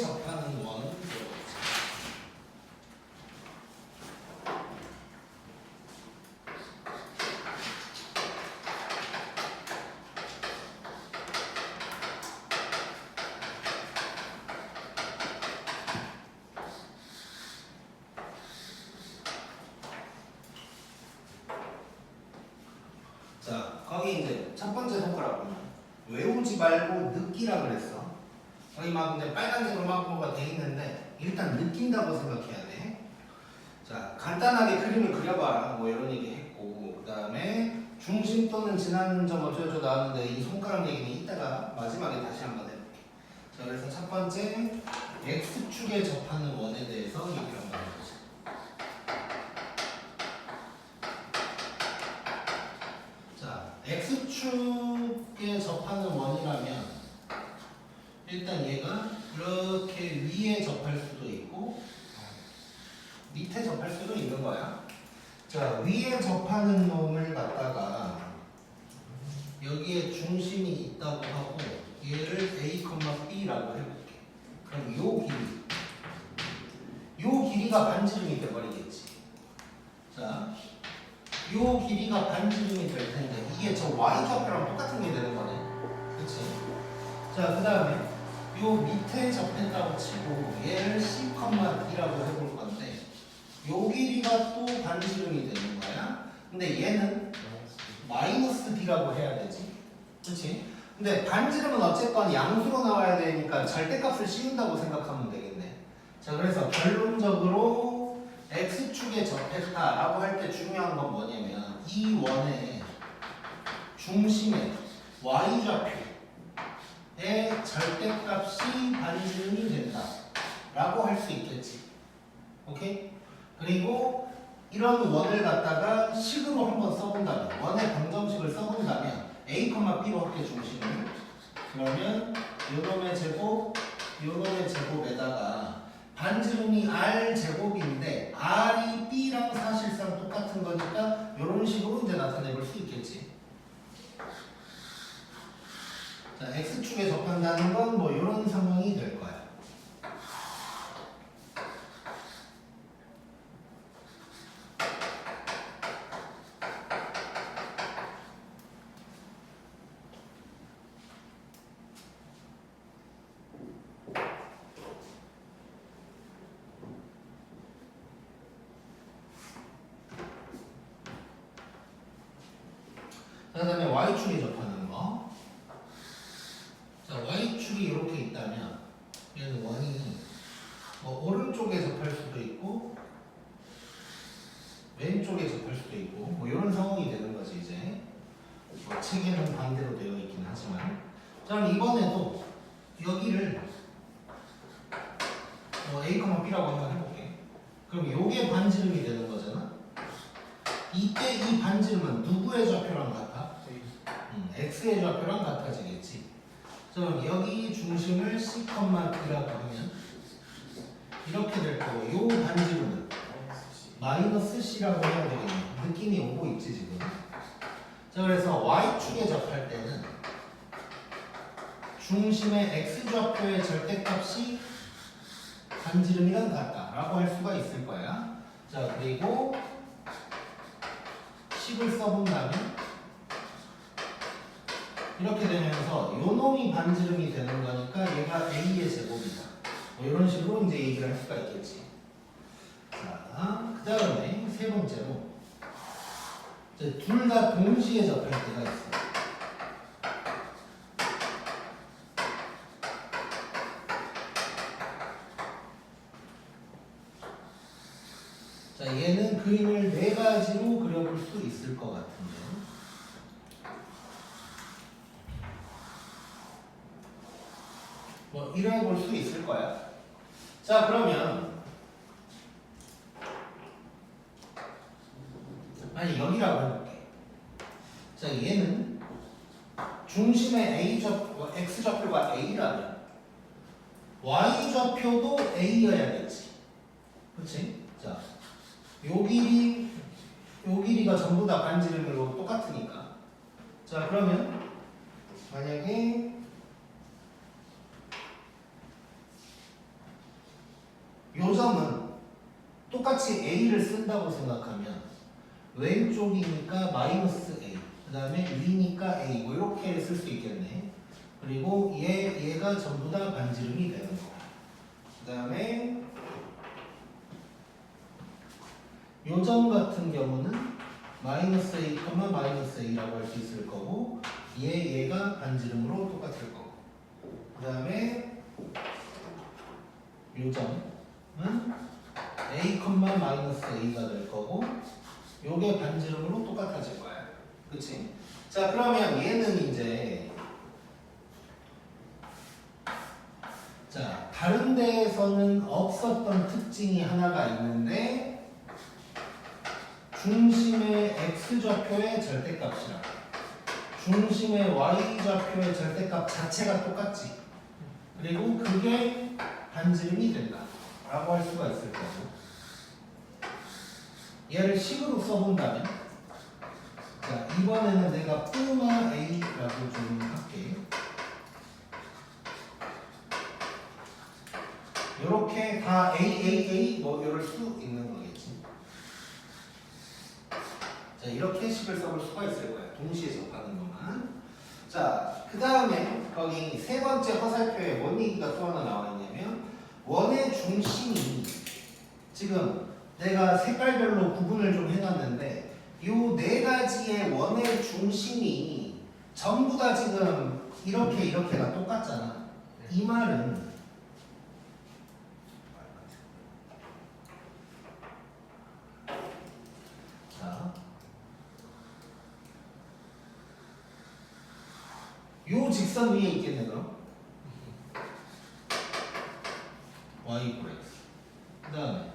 접하는 원은 자, 거기 이제 첫 번째 손가락 보면 외우지 말고 느끼라 그랬어. 거기 막 이제 빨간색으로 막 뭐가 돼 있는데 일단 느낀다고 생각해야 돼. 자, 간단하게 그림을 그려봐라. 뭐 이런 얘기 했고, 그 다음에 중심 또는 지나는 점 어쩌고저쩌고 나왔는데 이 손가락 얘기는 이따가 마지막에 다시 한번 해볼게. 자, 그래서 첫 번째 X축에 접하는 원에 대해서 얘기를 한번 해보자. 자, X축에 접하는 원이라면 일단 얘가 이렇게 위에 접할 수도 있고 밑에 접할 수도 있는 거야. 자, 위에 접하는 놈을 갖다가 여기에 중심이 있다고 하고 얘를 A, B라고 해볼게. 그럼 요 길이가 반지름이 돼버리겠지. 자, 요 길이가 반지름이 될 텐데 이게 저 Y좌표랑 똑같은 게 되는 거네. 그치? 자, 그 다음에 요 밑에 접했다고 치고 얘를 C, D라고 해볼 건데 요 길이가 또 반지름이 되는 거야. 근데 얘는 마이너스 D라고 해야 되지. 그치? 근데 반지름은 어쨌건 양수로 나와야 되니까 절대값을 씌운다고 생각하면 되겠네. 자, 그래서 결론적으로 X축에 접했다라고 할 때 중요한 건 뭐냐면 이 원의 중심에 Y좌표 의 절대값이 반지름이 된다 라고 할 수 있겠지. 오케이? 그리고 이런 원을 갖다가 식으로 한번 써본다면 원의 방정식을 써본다면 A, B로 할게 중심을. 그러면 요놈의 제곱 요놈의 제곱에다가 반지름이 R 제곱인데 R이 B랑 사실상 똑같은 거니까 요런 식으로 이제 나타내 볼 수 있겠지. 자, X축에 접한다는 건 뭐 이런 상황이 될 거야. 그 다음에 Y축에 접하는 거. 자, Y축이 이렇게 있다면 얘는 원이 뭐 오른쪽에 접할 수도 있고 왼쪽에 접할 수도 있고 뭐 이런 상황이 되는 거지 이제. 뭐 책에는 반대로 되어 있긴 하지만. 자, 그럼 이번에도 여기를 A, B라고 한번 해볼게. 그럼 요게 반지름이 되는 거잖아. 이때 이 반지름은 누구의 좌표랑 같아? X의 좌표랑 같아지겠지. 그럼 여기 중심을 C, D라고 하면 이렇게 될 거고 요 반지름은 마이너스 C라고 해야 되겠네. 느낌이 오고 있지 지금. 자, 그래서 Y축에 접할 때는 중심의 X좌표의 절대값이 반지름이랑 같다라고 할 수가 있을 거야. 자, 그리고 식을 써본다면 이렇게 되면서 요 놈이 반지름이 되는 거니까 얘가 A의 제곱이다. 뭐 이런 식으로 이제 얘기를 할 수가 있겠지. 자, 그 다음에 세 번째로 둘 다 동시에 접할 때가 있어. 자, 얘는 그림을 네 가지로 그려볼 수 있을 것 같은데. 뭐 이래 볼 수 있을 거야. 자, 그러면 아니 여기라고 해볼게. 자, 얘는 중심의 X좌표가 A라면 Y좌표도 A여야겠지. 그치? 자, 요 길이가 전부 다 반지름으로 똑같으니까. 자, 그러면 만약에 요 점은 똑같이 A를 쓴다고 생각하면 왼쪽이니까 마이너스 A, 그 다음에 위니까 A, 뭐 이렇게 쓸 수 있겠네. 그리고 얘가 전부 다 반지름이 되는 거야. 그 다음에 요 점 같은 경우는 마이너스 A, 마이너스 A라고 할 수 있을 거고, 얘가 반지름으로 똑같을 거고, 그 다음에 요 점은 A, 마이너스 A가 될 거고, 요게 반지름으로 똑같아질 거야. 그치? 자, 그러면 얘는 이제, 자, 다른 데에서는 없었던 특징이 하나가 있는데, 중심의 x좌표의 절대값이랑 중심의 y좌표의 절대값 자체가 똑같지. 그리고 그게 반지름이 된다 라고 할 수가 있을 거고, 얘를 식으로 써본다면, 자, 이번에는 내가 뿌마 a라고 좀 할게. 요렇게 다 a 뭐 이럴 수 있는 거겠지. 자, 이렇게 식을 써볼 수가 있을 거야. 동시에 접하는 것만. 자, 그 다음에 거기 세 번째 화살표에 뭔 얘기가 또 하나 나와 있냐면, 원의 중심이, 지금 내가 색깔별로 구분을 좀 해놨는데, 요 네 가지의 원의 중심이 전부 다 지금 이렇게가 똑같잖아. 이 말은 자, 요 직선 위에 있겠네. 그럼 y x, 그 다음에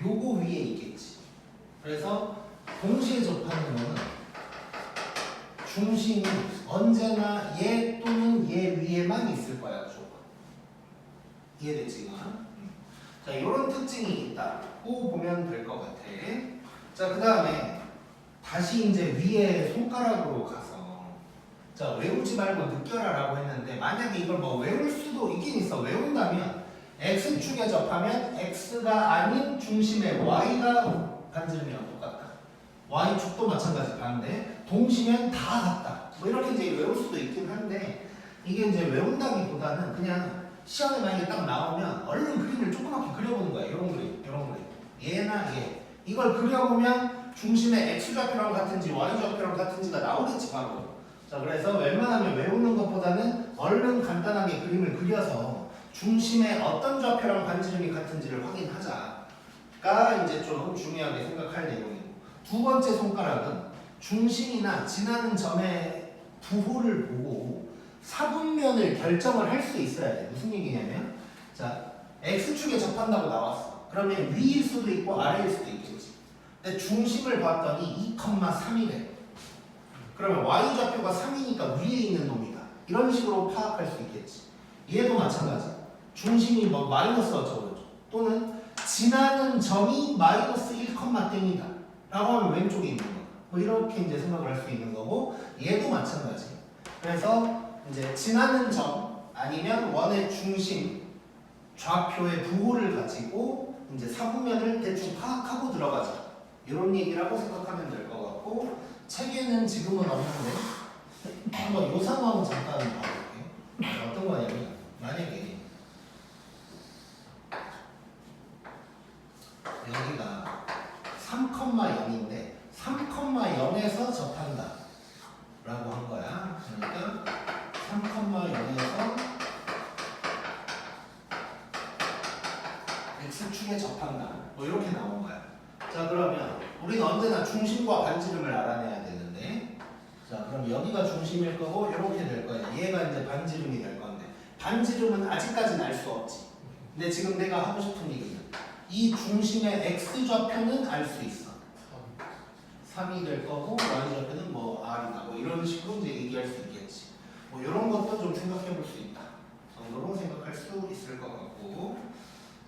요거 위에 있겠지. 그래서 동시에 접하는 거는 중심이 언제나 얘 또는 얘 위에만 있을 거야. 무조건. 이해되지? 자, 이런 특징이 있다고 보면 될 것 같아. 자, 그 다음에 다시 이제 위에 손가락으로 가서, 자, 외우지 말고 느껴라라고 했는데, 만약에 이걸 뭐 외울 수도 있긴 있어. 외운다면 x축에 접하면 x가 아닌 중심의 y가 반지름이랑 똑같다. y축도 마찬가지 반대. 동시면 다 같다. 뭐 이렇게 이제 외울 수도 있긴 한데, 이게 이제 외운다기보다는 그냥 시험에 만약에 딱 나오면 얼른 그림을 조그맣게 그려보는 거야. 이런 그림, 이런 그림. 얘나 얘. 이걸 그려보면 중심의 x좌표랑 같은지 y좌표랑 같은지가 나오겠지 바로. 자, 그래서 웬만하면 외우는 것보다는 얼른 간단하게 그림을 그려서 중심의 어떤 좌표랑 반지름이 같은지를 확인하자가 이제 좀 중요하게 생각할 내용이고, 두 번째 손가락은 중심이나 지나는 점의 부호를 보고 사분면을 결정을 할 수 있어야 돼. 무슨 얘기냐면, 자, x축에 접한다고 나왔어. 그러면 위일 수도 있고 아래일 수도 있겠지. 근데 중심을 봤더니 2,3이래. 그러면 y좌표가 3이니까 위에 있는 놈이다. 이런 식으로 파악할 수 있겠지. 얘도 마찬가지. 중심이 뭐 마이너스 어쩌고 또는 지나는 점이 마이너스 1,땡이다 라고 하면 왼쪽에 있는 거다. 뭐 이렇게 이제 생각을 할 수 있는 거고, 얘도 마찬가지. 그래서 이제 지나는 점 아니면 원의 중심 좌표의 부호를 가지고 이제 사분면을 대충 파악하고 들어가자. 이런 얘기라고 생각하면 될 것 같고, 책에는 지금은 없는데 한번 요 상황 잠깐 봐볼게요. 어떤 거냐면, 만약에 여기가 3,0인데 3,0에서 접한다 라고 한 거야. 그러니까 3,0에서 x축에 접한다 뭐 이렇게 나온 거야. 자, 그러면 우리는 언제나 중심과 반지름을 알아내야 되는데, 자, 그럼 여기가 중심일 거고 이렇게 될 거야. 얘가 이제 반지름이 될 건데, 반지름은 아직까지는 알 수 없지. 근데 지금 내가 하고 싶은 얘기는 이 중심의 x좌표는 알 수 있어. 3이 될 거고 y좌표는 뭐 r이다. 뭐 이런 식으로 이제 얘기할 수 있겠지. 뭐 이런 것도 좀 생각해 볼 수 있다 정도로 생각할 수 있을 것 같고,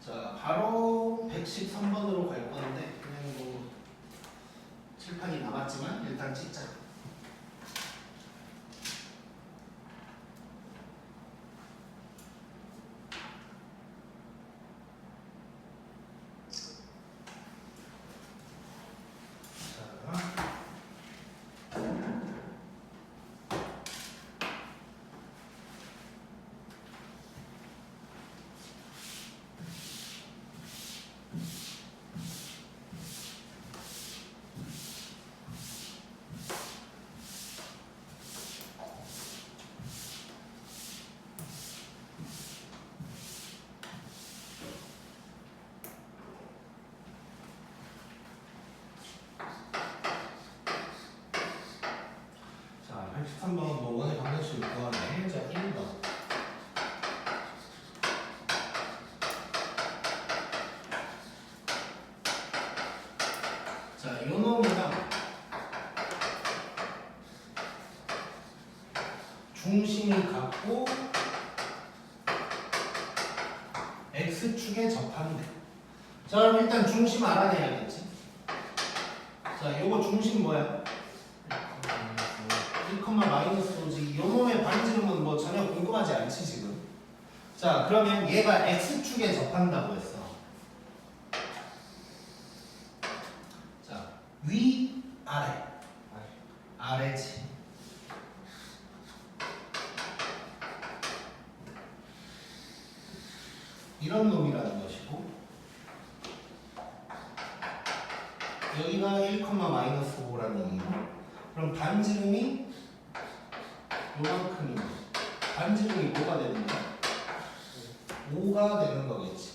자, 바로 113번으로 갈 건데 그냥 뭐 칠판이 남았지만 일단 찍자. 13번 뭐 원의 방정식을 구하네. 자, 1번. 자, 요 놈이랑 중심이 같고 x축에 접한대. 자, 그럼 일단 중심 알아내야겠지. 자, 요거 중심 뭐야? 1, 마이너스 5지. 요 놈의 반지름은 뭐 전혀 궁금하지 않지 지금. 자, 그러면 얘가 x축에 접한다고 했어. 자, 위, 아래. 아래지. 이런 놈이라는 것이고, 여기가 1, 마이너스 5라는 얘기고, 그럼 반지름이 요만큼이면 반지름이 뭐가 되는 거야? 5가 되는 거겠지.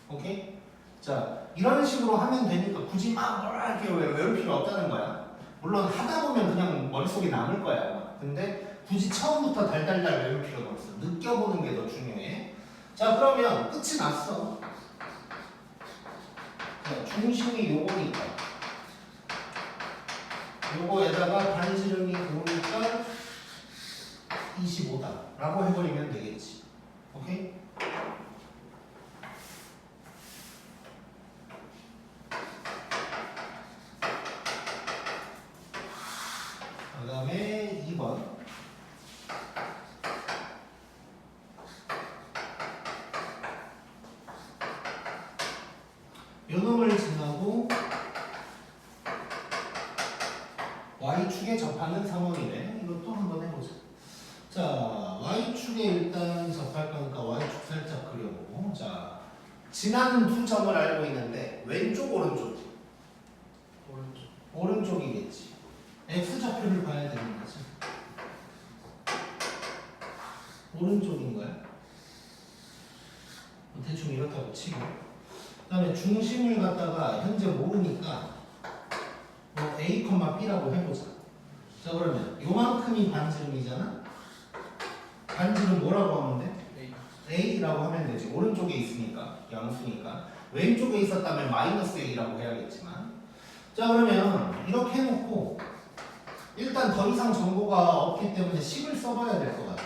오케이? 자, 이런 식으로 하면 되니까 굳이 막 뭐라 이렇게 외울 필요 없다는 거야. 물론 하다 보면 그냥 머릿속에 남을 거야. 근데 굳이 처음부터 달달달 외울 필요가 없어. 느껴보는 게 더 중요해. 자, 그러면 끝이 났어. 자, 중심이 요거니까 요거에다가 반지름이 5니까 25다 라고 해버리면 되겠지. 오케이? 그 다음에 2번. 요 놈을 지나고 y축에 접하는 상황이네. 이것도 한번 해보자. 자, y축에 일단 접할 거니까 y축 살짝 그려보고. 자, 지나는 두 점을 알고 있는데 왼쪽 오른쪽? 오른쪽이겠지. x좌표를 봐야 되는 거지. 오른쪽인 거야. 대충 이렇다고 치고. 그 다음에 중심을 갖다가 현재 모르니까 뭐 A, B라고 해보자. 자, 그러면 요만큼이 반지름이잖아. 반지름 뭐라고 하면 돼? A라고 하면 되지. 오른쪽에 있으니까, 양수니까. 왼쪽에 있었다면 마이너스 A라고 해야겠지만. 자, 그러면 이렇게 해놓고 일단 더 이상 정보가 없기 때문에 식을 써봐야 될 것 같아.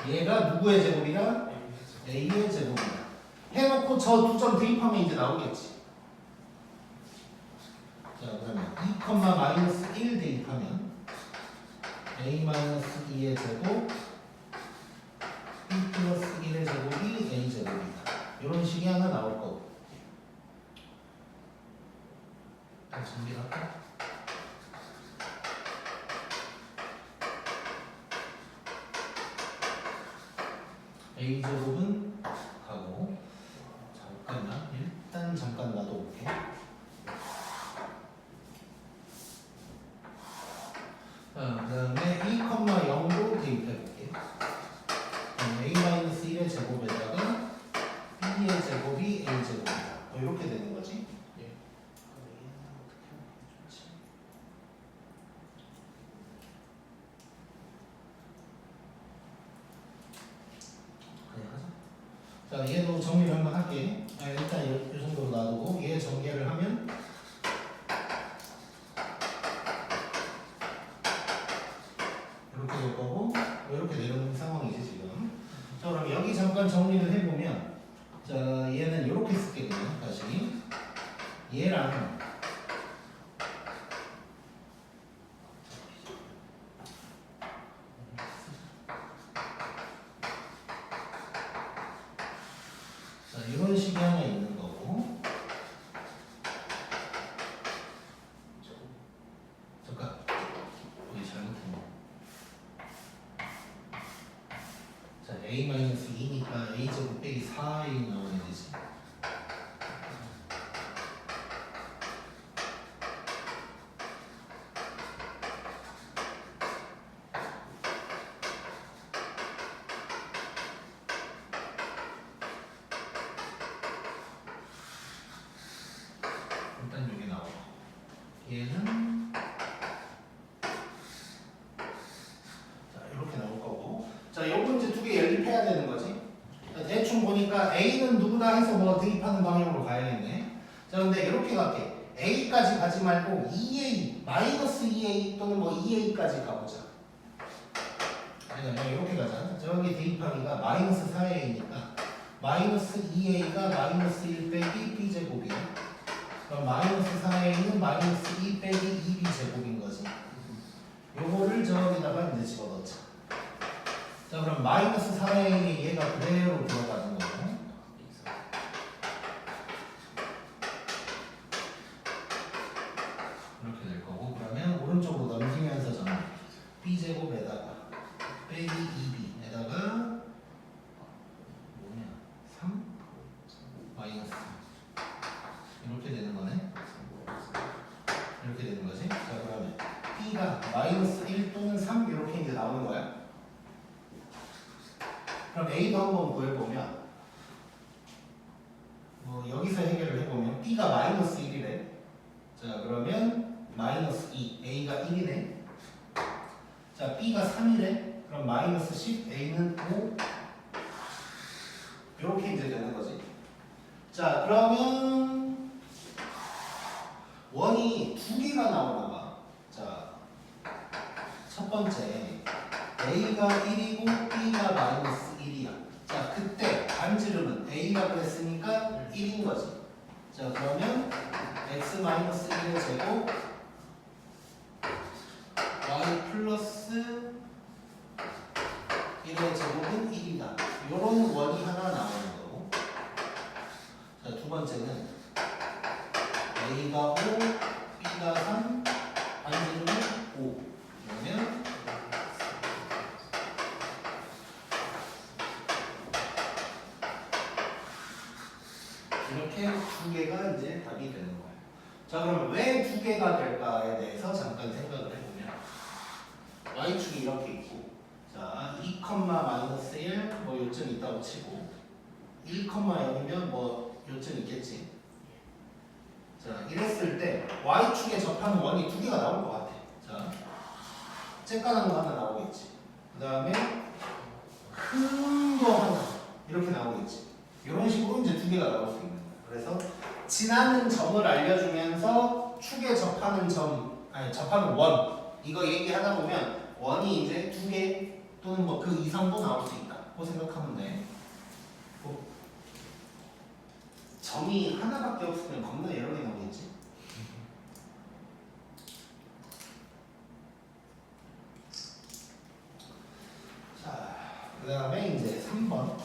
얘가 누구의 제곱이야? A의 제곱이야. 해놓고 저 두 점 대입하면 이제 나오겠지. 자, 그러면 2, 마이너스 1 대입하면 A 마이너스 2의 제곱 B 플러스 1의 제곱이 A 제곱이다. 이런 식이 하나 나올 거고. 정리를 할까? A 제곱은 가고. 잠깐만, 일단 잠깐 놔둬볼게. 자, 그 다음에 2, 0도 대입해볼게. A-1의 제곱에다가 B의 제곱이 A 제곱이다. 이렇게 되는 거지. 예. 자, 얘도 정리를 한번 할게. 일단 이 정도로 놔두고 얘 전개를 하면 이렇게 될 거고 이렇게 되는 상황이지 지금. 자, 그럼 여기 잠깐 정리를 해보면, 자, 얘는 이렇게 쓸게 그냥 다시. 얘랑 자, 이런 식이 하나 있는 거고. 잠깐, 여기 잘못했네. 자, A-2니까 A제곱 빼기 4A 나와야 되지. 일단 여기 나와. 얘는 자 이렇게 나올 거고 자 요거 이제 두 개 연립해야 되는 거지. 자, 대충 보니까 A는 누구나 해서 뭐 대입하는 방향으로 가야겠네. 자 근데 이렇게 갈게. A까지 가지 말고 2A, 마이너스 2A 또는 뭐 2A까지 가보자. 그냥 이렇게 가자. 저기 대입하기가 마이너스 4A니까 마이너스 2A가 마이너스 1 빼기 B제곱이야. 그럼 마이너스 4A는 마이너스 2 빼기 2B제곱인 거지. 요거를 저기다가 이제 집어넣자. 자 그럼 마이너스 4A의 얘가 그대로 들어가는 거고 이렇게 될 거고 그러면 오른쪽으로 넘기면서 저는 B제곱에다가 빼기 2B에다가 뭐냐 3? 마이너스 이렇게 되는 거네. 이렇게 되는 거지. 자 그러면 B가 마이너스 1 또는 3 이렇게 이제 나오는 거야. 그럼 A도 한번 구해보면 뭐 여기서 해결을 해보면 B가 마이너스 1이래. 자 그러면 마이너스 2 A가 1이네. 자 B가 3이래. 그럼 마이너스 10 A는 5 이렇게 이제 되는 거지. 자 그러면 원이 두 개가 나오나 봐. 자 첫 번째 A가 1이고 B가 마이너스 1이야. 자 그때 반지름은 A가 그랬으니까 1인 거지. 자 그러면 x 마이너스 1의 제곱 y 플러스 1의 제곱은 1이다. 요런 원이 하나 나오는 거고. 자 두 번째는 A가 5, B가 3, 반지름은 5. 그러면 이렇게 두 개가 이제 답이 되는 거예요. 자 그럼 왜 두 개가 될까에 대해서 잠깐 생각을 해보면 y축이 이렇게 있고 자 2, 마이너스 1 뭐 요점 있다고 치고 1, 0이면 뭐 요점 있겠지. 자 이랬을 때 y축에 접하는 원이 두 개가 나올 것 같아. 자 쬐까는 거 하나 나오겠지. 그 다음에 큰 거 하나 이렇게 나오겠지. 이런 식으로 이제 두 개가 나올 수 있는 거야. 그래서 지나는 점을 알려주면서 축에 접하는 점, 아니 접하는 원 이거 얘기하다 보면 원이 이제 두 개 또는 뭐 그 이상도 나올 수 있다고 생각하면 돼. 뭐 점이 하나밖에 없으면 겁나 여러 개 나오겠지. 자, 그 다음에 이제 3번.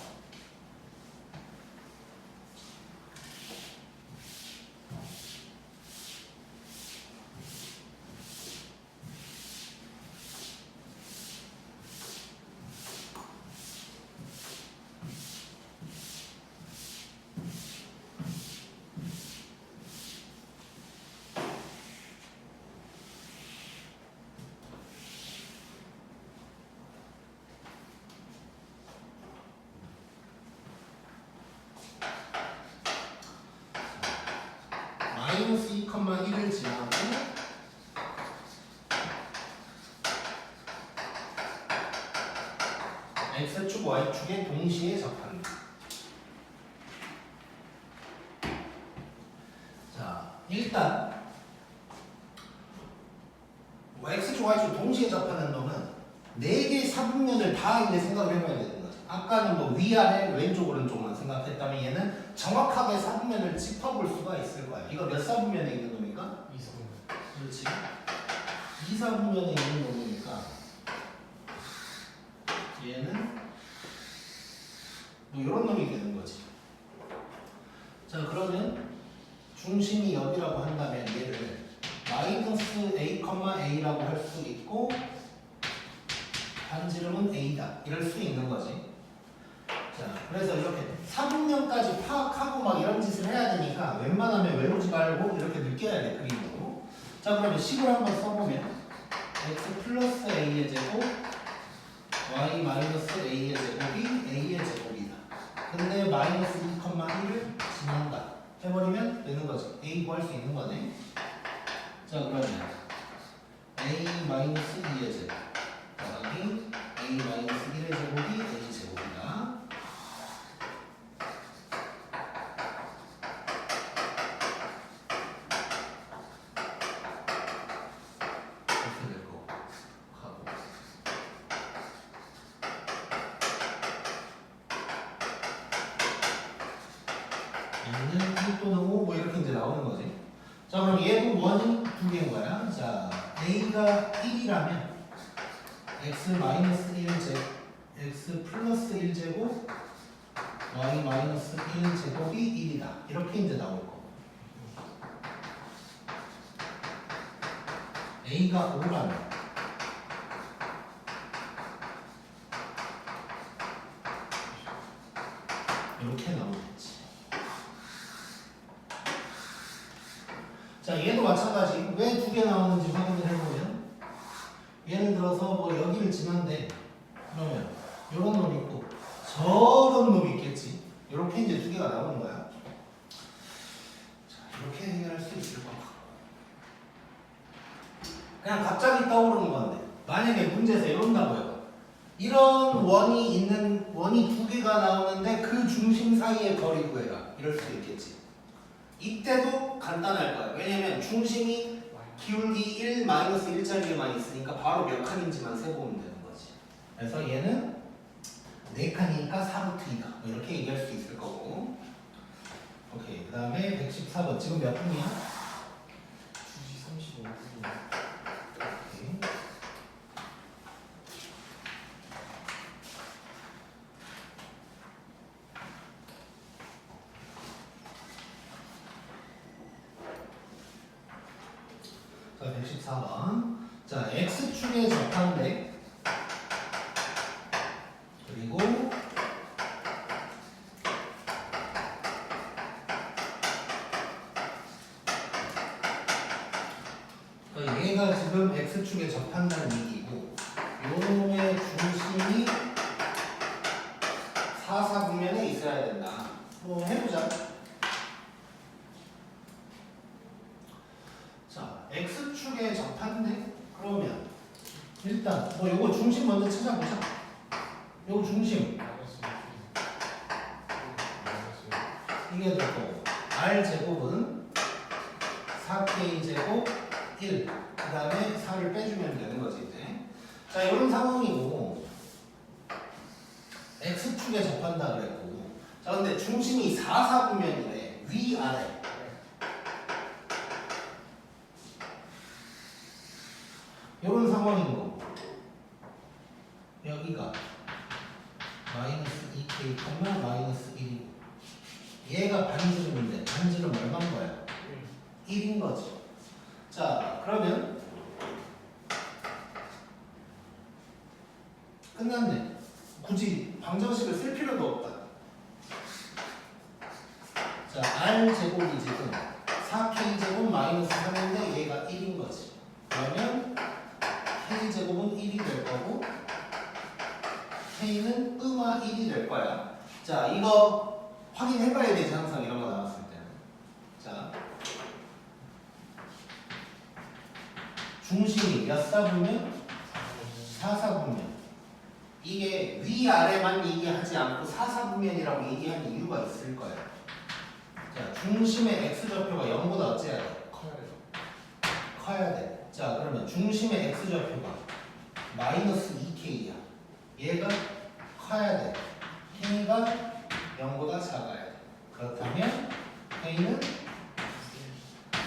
마이너스 2,1을 지나고 x축, y축에 동시에 접한다. 자, 일단 x축, y축 동시에 접하는 놈은 4개의 사분면을 다 이제 생각을 해봐야 되는 거지. 아까는 뭐 위아래, 왼쪽, 오른쪽만 생각했다면 얘는 정확하게 사분면을 짚어볼 수가 있을 거야. 이거 몇 사분면에 있는 놈입니까? 2사분면. 그렇지. 2사분면에 있는 놈이니까 얘는 뭐 이런 놈이 되는 거지. 자 그러면 중심이 여기라고 한다면 얘를 마이너스 a, a라고 할 수 있고 반지름은 a다 이럴 수 있는 거지. 자 그래서 이렇게 사분면까지 파악하고 막 이런 짓을 해야 되니까 웬만하면 외우지 말고 이렇게 느껴야 돼 그림으로. 자 그러면 식을 한번 써보면 x 플러스 a의 제곱 y 마이너스 a의 제곱이 a의 제곱이다. 근데 마이너스 2,1을 지난다 해버리면 되는 거지. a 구할 수 있는 거네. 자 자 그러면 a-2의 제곱 더하기 a-1의 제곱이 a 제곱이다. 이렇게 될 거고 하고 얘는 1 또는 5 뭐 이렇게 이제 나오는 거지. 자 그럼 얘도 원이 두 개인 거야. 자 a가 1이라면 x-1제곱 x 플러스 1제곱 y 마이너스 1제곱이 1이다. 이렇게 이제 나올 거고 a가 5라면 이렇게 나오겠지. 자 얘도 마찬가지. 왜 두 개 나오는지 확인을 해보면 예를 들어서 뭐 여기를 지난데 그러면 이런 놈이 있고 저런 놈이 있겠지. 이렇게 이제 두 개가 나오는 거야. 자 이렇게 해결할 수 있을 것 같아. 그냥 갑자기 떠오르는 건데 만약에 문제에서 이런다고요. 이런 원이 두 개가 나오는데 그 중심 사이의 거리 구해라. 이럴 수도 있겠지. 이때도 간단할 거야. 왜냐면 중심이 기울기 1 마이너스 1짜리에만 있으니까 바로 몇 칸인지만 세보면 되는 거지. 그래서 얘는 4칸이니까 4루트 2다. 이렇게 얘기할 수 있을 거고. 오케이. 그 다음에 114번. 지금 몇 분이야? 2시 35분이요. 오케이. 자, 114번. 자, X축의 접한대. 그리고 그러니까 얘가 지금 X축에 접한다는 얘기고 요놈의 중심이 4, 4분면에 있어야 된다. 뭐 해보자. 자, X축에 접한대? 그러면 일단 뭐 요거 중심 먼저 찾아보자. 요거 중심 이게 될 거고 R제곱은 4K제곱 1 그 다음에 4를 빼주면 되는 거지 이제. 자 이런 상황이고 X축에 접한다 그랬고 자 근데 중심이 4, 4분면이래. 위아래 이런 상황인 거고 여기가 마이너스 2K, 마이너스 1이고 얘가 반지름인데 반지름 얼마인 거야? 1인 거지. 자 그러면 끝났네. 굳이 방정식을 쓸 필요도 없다. 자 R제곱이 지금 4K제곱 마이너스 3인데 얘가 1인 거지. 그러면 K제곱은 1이 될 거고 K는 1이 될 거야. 자 이거 확인해봐야 되지 항상 이런 거 나왔을 때는. 자 중심이 몇 사분면? 4, 4분면. 이게 위아래만 얘기하지 않고 4, 4분면이라고 얘기하는 이유가 있을 거야. 자 중심의 X좌표가 0보다 어째야 돼? 커야 돼. 자 그러면 중심의 X좌표가 마이너스 2K야. 얘가 커야 돼. K가 0보다 작아야 돼. 그렇다면 K는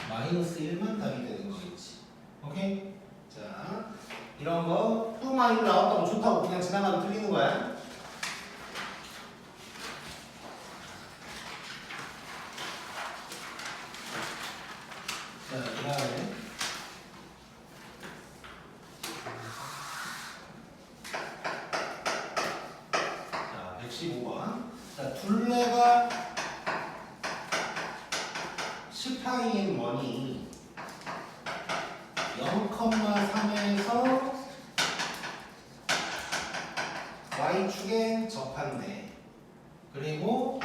마이너스 1만 답이 되는 거겠지. 오케이? 자 이런 거 뚜마이로 나왔다고 좋다고 그냥 지나가면 틀리는 거야. 자 그 다음에 자 115번. 자 둘레가 10파인 원이 0,3에서 Y축에 접한대. 그리고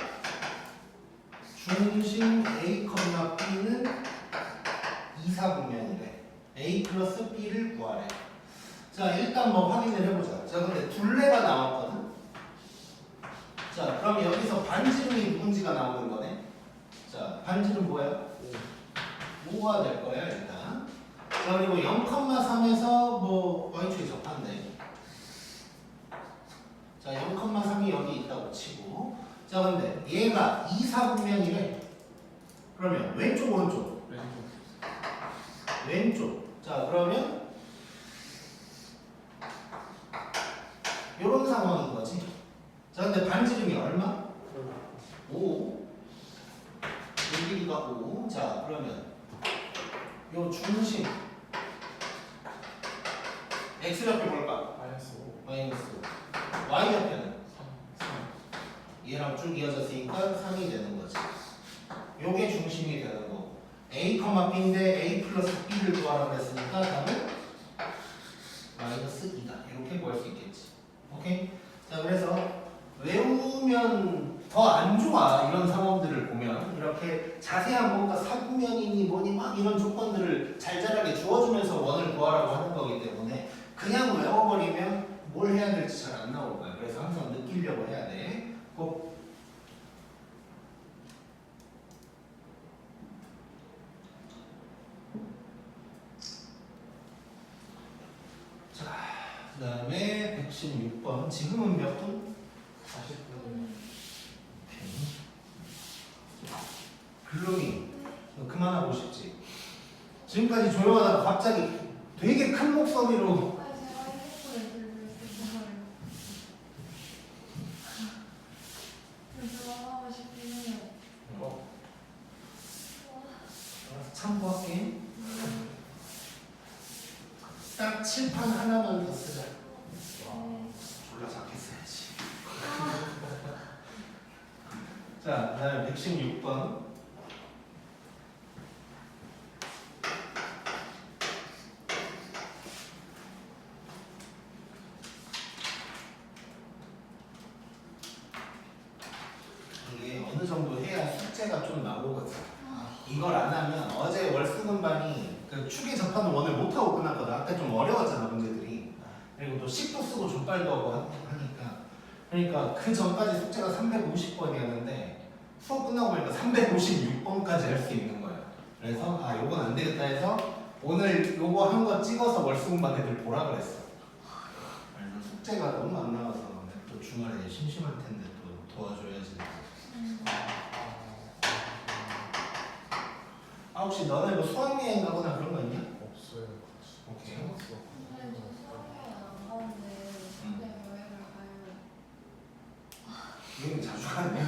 중심 A, B는 2, 4분면이래. A 플러스 B를 구하래. 자, 일단 뭐 확인을 해보자. 자, 근데 둘레가 나왔거든. 자, 그럼 여기서 반지름이 누군지가 나오는 거네. 자, 반지름 뭐야? 5가 될 거야, 일단. 자, 그리고 0,3에서 뭐 y축에 접한대. 자, 0,3이 여기 있다고 치고. 자, 근데 얘가 2, 4분면이래. 그러면 왼쪽, 오른쪽? 왼쪽. 자, 그러면 요런 상황인 거지. 자, 근데 반지름이 얼마? 5. 이 길이가 5. 자, 그러면 요 중심 x좌표 뭘까? 마이너스 5. y좌표는? 얘랑 쭉 이어졌으니까 3이 되는 거지. 요게 중심이 되는 거고. a, b인데 a 플러스 b를 구하라고 했으니까 답은 마이너스 2다. 이렇게 구할 수 있겠지. 오케이? 자, 그래서 외우면 더 안 좋아. 이런 상황들을 보면 이렇게 자세한 뭔가 사분면이니 뭐니 막 이런 조건들을 잘잘하게 주어주면서 원을 구하라고 하는 거기 때문에 그냥 외워버리면 뭘 해야 될지 잘 안 나올 거야. 그래서 항상 느끼려고 해야 돼. 꼭. 자, 그 다음에 116번. 지금은 몇 분? 40분. 글루미, 너 그만하고 싶지? 지금까지 조용하다가 갑자기 되게 큰 목소리로 참고할게. 딱 칠판 하나만 더 쓰자. 졸라 작게 써야지. 자, 그 다음에 116번. 이게 어느 정도 해야 숙제가 좀 나오거든. 이걸 안 하면 어제 월수금반이 그 축에 접하는 원을 못하고 끝났거든. 아까 좀 어려웠잖아, 문제들이. 그리고 또 식도 쓰고 족발도 하고 하니까. 그러니까 그 전까지 숙제가 350번이었는데 수업 끝나고 보니까 356번까지 할 수 있는 거야. 그래서 아, 요건 안 되겠다 해서 오늘 요거 한 거 찍어서 월수금반 애들 보라 그랬어. 그래서 숙제가 너무 안 나와서 또 주말에 심심할 텐데 또 도와줘야지. 아, 혹시 너네 뭐 수학여행 가거나 그런 거 있냐? 없어요. 오케이. 여행 자주 가네.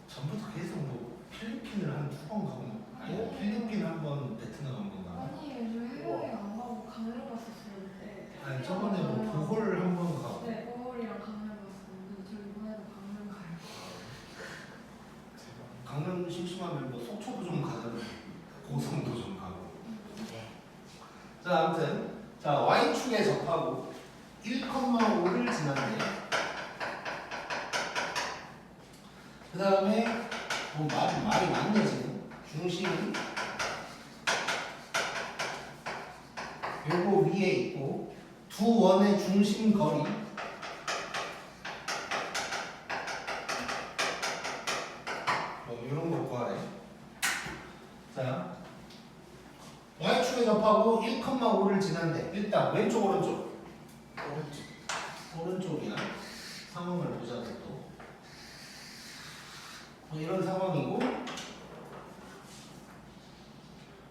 전부터 계속 뭐 필리핀을 한 2번 가고 아니 필리핀 한 번, 베트남 한 번 가고. 아니, 저 해외여행 안 가고 강릉 갔었어요. 아니 저번에 뭐 보홀 한 번 가고. 네, 보홀이랑 강릉 갔었는데 저 이번에도 강릉 가요. 강릉 심심하면 뭐 속초도 좀 가자고. 고성도 좀 가고. 자, 아무튼 자 y축에 접하고 1,5를 지났네요. 그 다음에 뭐 말이 많네 지금. 중심은 요거 위에 있고 두 원의 중심 거리 뭐 이런 거 구하래. 자, y축에 접하고 1,5를 지난데 일단 왼쪽 오른쪽 오른쪽이야. 상황을 보자고 또. 뭐 이런 상황이고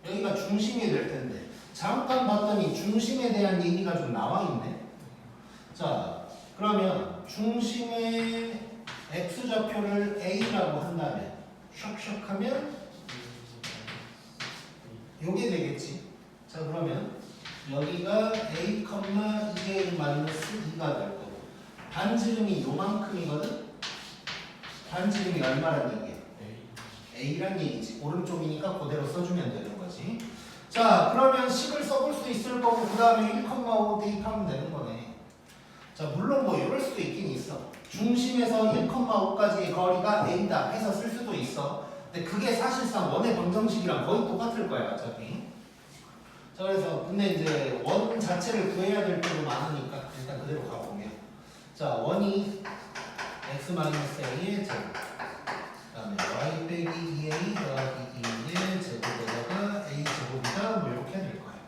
여기가 중심이 될 텐데 잠깐 봤더니 중심에 대한 얘기가 좀 나와 있네. 자, 그러면 중심의 x좌표를 a라고 한다면 슉슉 하면 요게 되겠지. 자, 그러면 여기가 a, 2a 마이너스 2가 될 거고 반지름이 요만큼이거든. 반지름이 얼마란 얘기야? A란 얘기지. 오른쪽이니까 그대로 써주면 되는 거지. 자, 그러면 식을 써볼 수 있을 거고 그 다음에 1,5 대입하면 되는 거네. 자, 물론 뭐 이럴 수도 있긴 있어. 중심에서 1,5까지의 거리가 A다 해서 쓸 수도 있어. 근데 그게 사실상 원의 방정식이랑 거의 똑같을 거야 어차피. 자, 그래서 근데 이제 원 자체를 구해야 될 때도 많으니까 일단 그대로 가보면 자, 원이 x-a의 제곱 그다음에 y 빼기 2a 더하기 2의 제곱에다가 a 제곱이다 뭐 이렇게 될 거예요.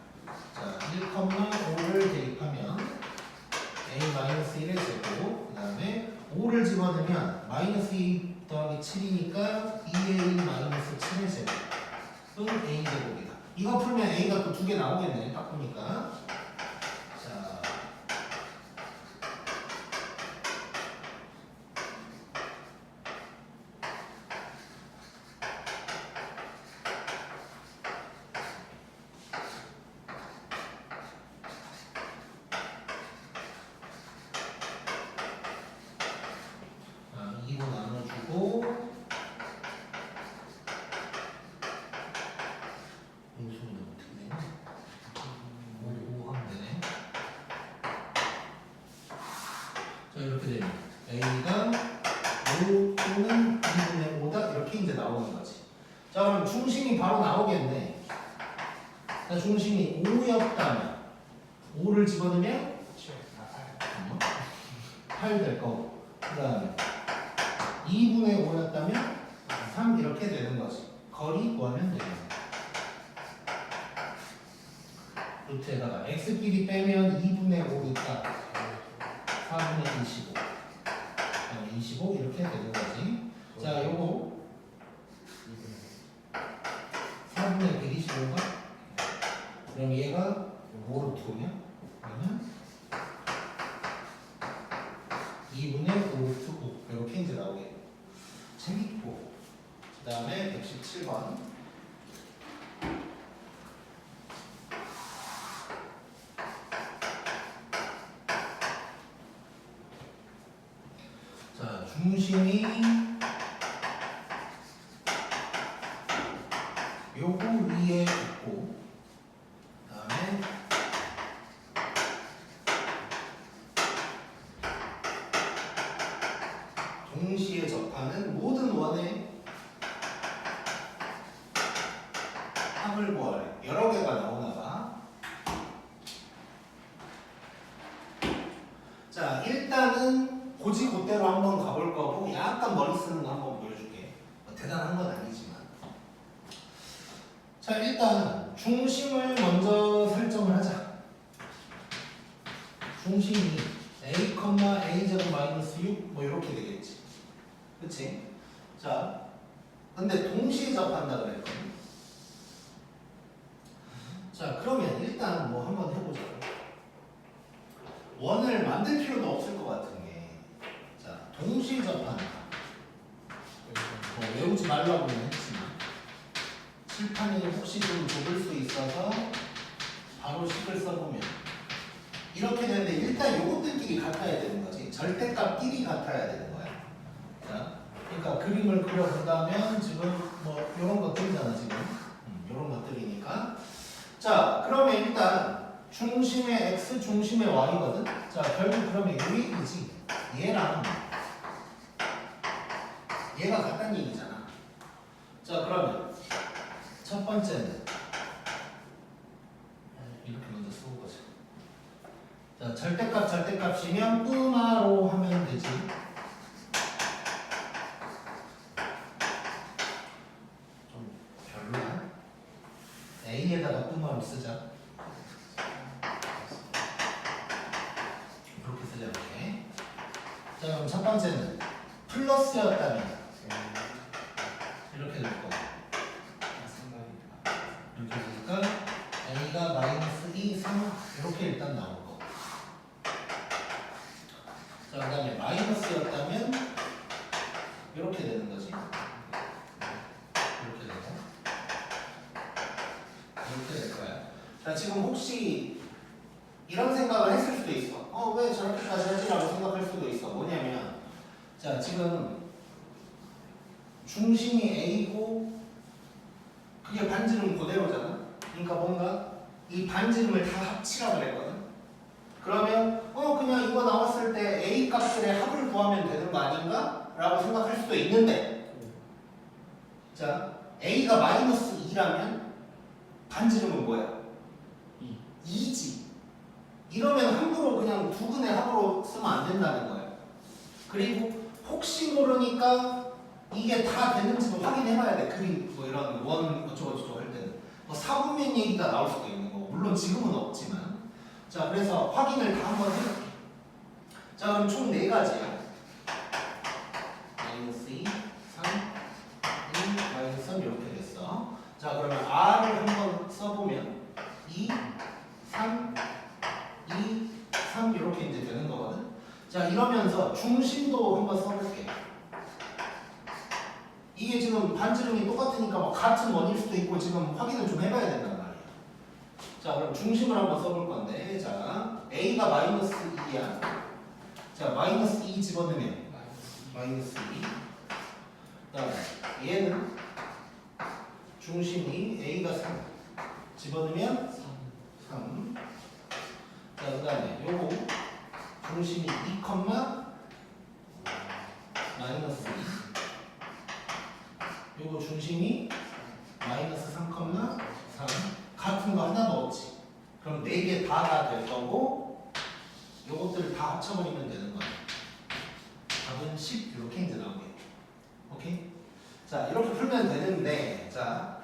자, 1,5를 대입하면 a-1의 제곱 그다음에 5를 집어넣으면 마이너스 2 더하기 7이니까 2a-7의 제곱은 a 제곱이다. 이거 풀면 a가 또 두 개 나오겠네. 딱 보니까. 자, 자 2로 나눠주고 인수는 어떻게 되냐? 5 하면 되네. 자, 이렇게 되면 a가 5 또는 2분의 5다 이렇게 이제 나오는 거지. 자, 그럼 중심이 바로 나오겠네. 자, 중심이 5였다면 5를 집어넣으면 8 될 거고 그 다음에 2분의 5였다면 3 이렇게 되는 거지. 거리 구하면 되겠네. 루트에다가 x끼리 빼면 2분의 5 있다. 4분의 25 그다음에 25 이렇게 되는 거지. 자, 요거 4분의 125가 그럼 얘가 5루트냐? 그러면 2분의 5루트 5 이렇게 이제 나오게 재밌고 그 다음에 117번 자, 중심이 요거 위에 있고 그 다음에 동시에 접하는 모든 원의 합을 구하래. 여러 개가 나오나 봐. 자, 일단은 고지고대로 한번 가볼 거고 약간 머리 쓰는 거 한번 보여줄게. 뭐 대단한 건 아니지만. 자, 일단 중심을 먼저 설정을 하자. 중심이 a, a 제곱 마이너스 6 뭐 이렇게 되겠지. 그치? 자, 근데 동시에 접한다 그랬거든. 자, 그러면 일단 뭐 한번 해보자. 원을 만들 필요도 없을 것 같은 게, 자, 동시에 접한다. 뭐 외우지 말라고는 했지만 칠판이 혹시 좀 좁을 수 있어서 바로 식을 써보면 이렇게 되는데 일단 요것들끼리 같아야 되는 거지. 절대값끼리 같아야 되는 거야. 자, 그러니까 그림을 그려본다면 지금 뭐 이런 것들이잖아 지금. 이런 것들이니까. 자, 그러면 일단 중심의 x, 중심의 y거든. 자, 결국 그러면 여기이지. 얘랑 얘가 같다는 얘기잖아. 자, 그러면 첫 번째는 이렇게 먼저 쓰고 가자. 자, 절대값이면 뿌마로 하면 되지. 좀 별로야. A에다가 뿌마로 쓰자. 그렇게 쓰자, 이렇게. 자, 그럼 첫 번째는 플러스였다면 이렇게 될 거고. 이렇게 되니까 A가 마이너스 2, 3 이렇게 일단 나올 거고. 자, 그 다음에 마이너스였다면 이렇게 되는 거지. 이렇게 되고 이렇게 될 거야. 자, 지금 혹시 이런 생각을 했을 수도 있어. 왜 저렇게까지 하지라고 생각할 수도 있어. 뭐냐면, 자, 지금 중심이 A고 그게 반지름 그대로잖아. 그러니까 뭔가 이 반지름을 다 합치라 그랬거든. 그러면 그냥 이거 나왔을 때 A 값들의 합을 구하면 되는 거 아닌가? 라고 생각할 수도 있는데, 자, A가 마이너스 2라면 반지름은 뭐야? 2지. 이러면 함부로 그냥 두근의 합으로 쓰면 안 된다는 거예요. 그리고 혹시 모르니까 이게 다 되는지도 확인해봐야 돼. 그림 뭐 이런 원 어쩌고저쩌고 할 때는 뭐 사분면 얘기가 나올 수도 있는 거고 물론 지금은 없지만 자 그래서 확인을 다 한번 해볼게. 자 그럼 총 4가지야. 마이너스 2, 3, 1, 마이너스 3 이렇게 됐어. 자 그러면 R을 한번 써보면 2, 3, 2, 3 이렇게 이제 되는 거거든. 자 이러면서 중심도 한번 써볼게. 이게 지금 반지름이 똑같으니까 뭐 같은 원일 수도 있고 지금 확인을 좀 해봐야 된단 말이야. 자 그럼 중심을 한번 써볼 건데 자 A가 마이너스 2야. 자 마이너스 2 집어넣으면 마이너스 2. 그다음에 얘는 중심이 A가 3 집어넣으면 3. 자 그다음에 요거 중심이 2, 마이너스 2. 요거 중심이 마이너스 3, 3 같은 거 하나도 없지. 그럼 4개 다가 될 거고 요것들을 다 합쳐버리면 되는 거야. 답은 10 이렇게 이제 나오겠죠. 오케이? 자 이렇게 풀면 되는데 자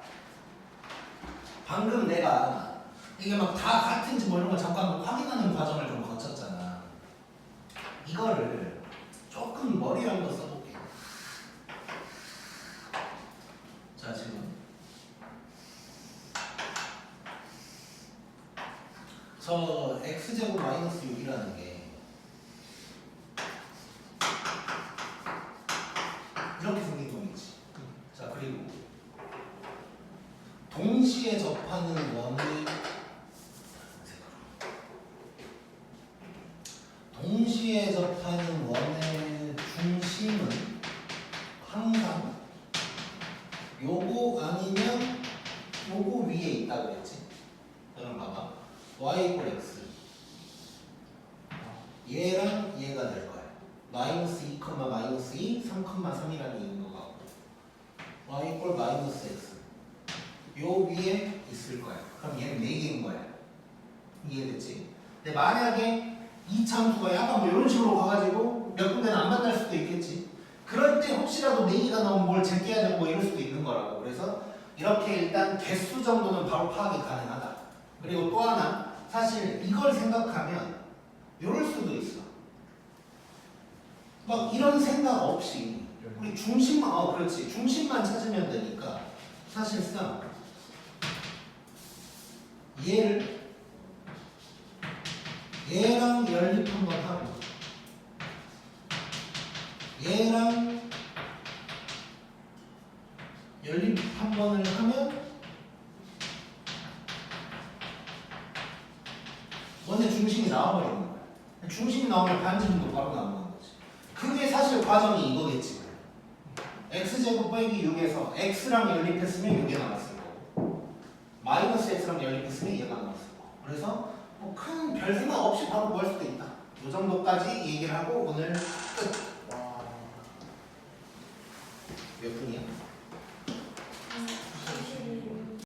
방금 내가 이게 막 다 같은지 뭐 이런 거 잠깐 확인하는 과정을 좀 거쳤잖아. 이거를 조금 머리를 한번 써볼게. 자 지금 저 x제곱 마이너스 6이라는 게 이렇게 생긴 거겠지. 자 그리고 동시에 접하는 원의 중심은 항상 요거 아니면 요거 위에 있다 그랬지. 그럼 봐봐. y 이퀄 x 얘랑 얘가 될 거야. 마이너스 2, 마이너스 2, 3, 3이라는 얘기인 거 같고 y 이퀄 마이너스 x 요 위에 있을 거야. 그럼 얘는 4개인 거야. 이해됐지? 근데 만약에 이 참수가 약간 뭐 이런 식으로 가가지고 몇 군데는 안 만날 수도 있겠지. 그럴 때 혹시라도 4개가 나오면 뭘 제껴야 되고 뭐 이럴 수도 있는 거라고. 그래서 이렇게 일단 개수 정도는 바로 파악이 가능하다. 그리고 또 하나 사실 이걸 생각하면 이럴 수도 있어. 막 이런 생각 없이 우리 중심만 그렇지 중심만 찾으면 되니까 사실상 얘랑 연립 한번 하고 얘랑 연립 한 번을 하면 원의 중심이 나와버리는 거야. 중심이 나오면 반지름도 바로 나오는 거지. 그게 사실 과정이 이거겠지. x제곱 빼기 6에서 x랑 연립했으면 6이 나왔을 거고 마이너스 x랑 연립했으면 얘가 나왔을 거고 그래서 뭐 큰 별 생각 없이 바로 구할 수도 있다. 이 정도까지 얘기를 하고 오늘 끝. 몇 분이야?